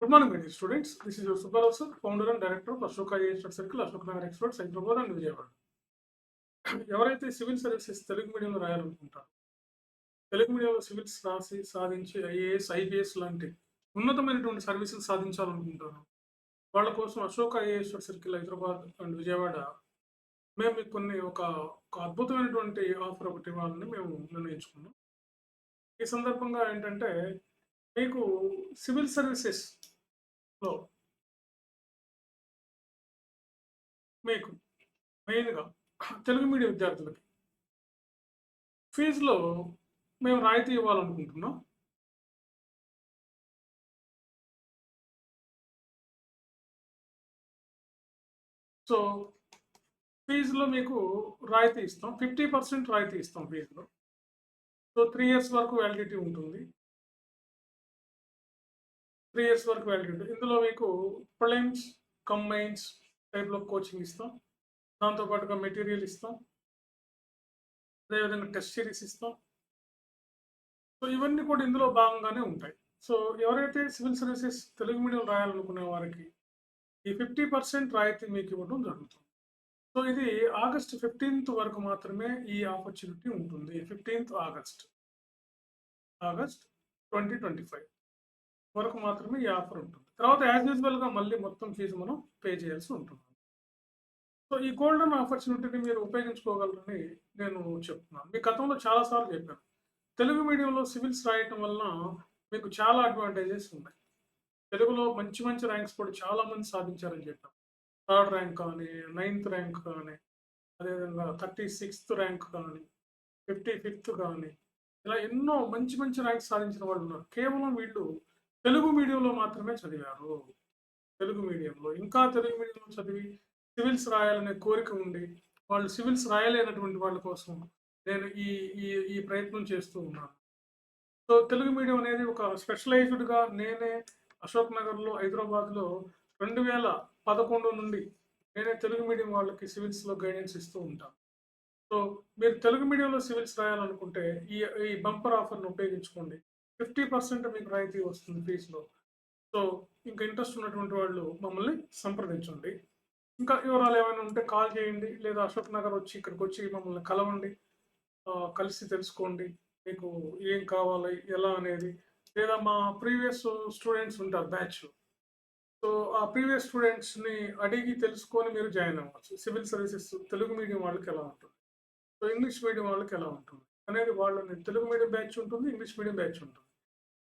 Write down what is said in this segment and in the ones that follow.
Good morning, my dear students. This is your Subbarao sir, founder and director of Ashoka AI Circle, Ashok Nagar Experts, Hyderabad and Vijayawada. ఎవరైతే civil services Telugu మీడియంలో రాయాలనుకుంటారో, తెలుగు మీడియంలో civils రాసి సాధించి IAS, IPS లాంటి ఉన్నతమైనటువంటి సర్వీసులు సాధించాలనుకుంటారు. వాళ్ళ కోసం Ashoka IAS circle Hyderabad and Vijayawada మేము మీకు కొన్ని ఒక అద్భుతమైనటువంటి ఆఫర్ ఒకటి ఇవ్వాలని మేము నిర్ణయించుకున్నాం. ఈ సందర్భంగా ఏంటంటే మీకు సివిల్ సర్వీసెస్లో మీకు మెయిన్గా తెలుగు మీడియం విద్యార్థులకి ఫీజులో మేము రాయితీ ఇవ్వాలనుకుంటున్నాం. సో ఫీజులో మీకు రాయితీ ఇస్తాం, 50% రాయితీ ఇస్తాం ఫీజులో. సో 3 years వరకు వ్యాలిడిటీ ఉంటుంది. 3 years వరకు వ్యాలిడిటీ. ఇందులో మీకు ప్రిలిమ్స్, కంబైన్స్ టైప్లో కోచింగ్ ఇస్తాం. దాంతోపాటుగా మెటీరియల్ ఇస్తాం, అదేవిధంగా టెస్ట్ సిరీస్ ఇస్తాం. సో ఇవన్నీ కూడా ఇందులో భాగంగానే ఉంటాయి. సో ఎవరైతే సివిల్ సర్వీసెస్ తెలుగు మీడియం రాయాలనుకునే వారికి ఈ 50% రాయితీ మీకు ఇవ్వడం జరుగుతుంది. సో ఇది ఆగస్ట్ 15th వరకు మాత్రమే ఈ ఆపర్చునిటీ ఉంటుంది. 15th ఆగస్ట్ 2025 వరకు మాత్రమే ఈ ఆఫర్ ఉంటుంది. తర్వాత యాజ్ యూజువల్గా మళ్ళీ మొత్తం ఫీజు మనం పే చేయాల్సి ఉంటుంది. సో ఈ గోల్డెన్ ఆపర్చునిటీని మీరు ఉపయోగించుకోగలరని నేను చెప్తున్నాను. మీ గతంలో చాలాసార్లు చెప్పాను, తెలుగు మీడియంలో సివిల్స్ రాయటం వలన మీకు చాలా అడ్వాంటేజెస్ ఉన్నాయి. తెలుగులో మంచి మంచి ర్యాంక్స్ కూడా చాలామంది సాధించారని చెప్పాం. 3rd ర్యాంక్ కానీ, 9th ర్యాంక్ కానీ, అదేవిధంగా 36th ర్యాంక్ కానీ, 55th కానీ, ఇలా ఎన్నో మంచి మంచి ర్యాంక్స్ సాధించిన వాళ్ళు ఉన్నారు. కేవలం వీళ్ళు తెలుగు మీడియంలో మాత్రమే చదివారు. తెలుగు మీడియంలో ఇంకా తెలుగు మీడియంలో చదివి సివిల్స్ రాయాలనే కోరిక ఉండి వాళ్ళు సివిల్స్ రాయలేనటువంటి వాళ్ళ కోసం నేను ఈ ఈ ఈ ప్రయత్నం చేస్తూ ఉన్నాను. సో తెలుగు మీడియం అనేది ఒక స్పెషలైజ్డ్గా నేనే అశోక్ నగర్లో, హైదరాబాద్లో 2011 నుండి నేనే తెలుగు మీడియం వాళ్ళకి సివిల్స్లో గైడెన్స్ ఇస్తూ ఉంటాను. సో మీరు తెలుగు మీడియంలో సివిల్స్ రాయాలనుకుంటే ఈ ఈ బంపర్ ఆఫర్ను ఉపయోగించుకోండి. 50% మీకు రాయితీ వస్తుంది ఫీజులో. సో ఇంకా ఇంట్రెస్ట్ ఉన్నటువంటి వాళ్ళు మమ్మల్ని సంప్రదించండి. ఇంకా వివరాలు ఏమైనా ఉంటే కాల్ చేయండి, లేదా అశోక్ నగర్ వచ్చి ఇక్కడికి వచ్చి మమ్మల్ని కలవండి, కలిసి తెలుసుకోండి మీకు ఏం కావాలి ఎలా అనేది. లేదా మా ప్రీవియస్ స్టూడెంట్స్ ఉంటారు బ్యాచ్, సో ఆ ప్రీవియస్ స్టూడెంట్స్ని అడిగి తెలుసుకొని మీరు జాయిన్ అవ్వచ్చు. సివిల్ సర్వీసెస్ తెలుగు మీడియం వాళ్ళకి ఎలా ఉంటుంది, సో ఇంగ్లీష్ మీడియం వాళ్ళకి ఎలా ఉంటుంది అనేది వాళ్ళని తెలుగు మీడియం బ్యాచ్ ఉంటుంది, ఇంగ్లీష్ మీడియం బ్యాచ్ ఉంటుంది.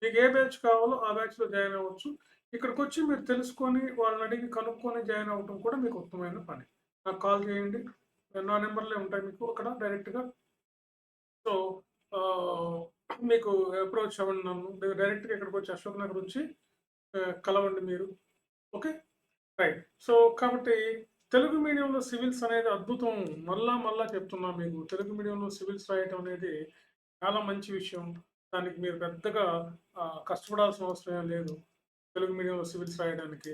మీకు ఏ బ్యాచ్ కావాలో ఆ బ్యాచ్లో జాయిన్ అవ్వచ్చు. ఇక్కడికి వచ్చి మీరు తెలుసుకొని వాళ్ళని అడిగి కనుక్కొని జాయిన్ అవ్వడం కూడా మీకు ఉత్తమమైన పని. నాకు కాల్ చేయండి, నా నెంబర్లే ఉంటాయి మీకు అక్కడ డైరెక్ట్గా. సో మీకు అప్రోచ్ అవ్వండి నన్ను, డైరెక్ట్గా ఇక్కడికి వచ్చి అశోక్ నగర్ వచ్చి కలవండి మీరు. Okay, right. సో కాబట్టి తెలుగు మీడియంలో సివిల్స్ అనేది అద్భుతం. మళ్ళా చెప్తున్నా, మీకు తెలుగు మీడియంలో సివిల్స్ రాయటం అనేది చాలా మంచి విషయం. దానికి మీరు పెద్దగా కష్టపడాల్సిన అవసరం ఏం లేదు తెలుగు మీడియంలో సివిల్స్ రాయడానికి.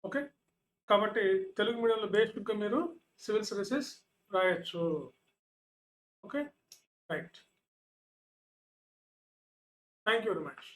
ఓకే, కాబట్టి తెలుగు మీడియంలో బేసిక్గా మీరు సివిల్ సర్వీసెస్ రాయొచ్చు. Okay, right. Thank you very much.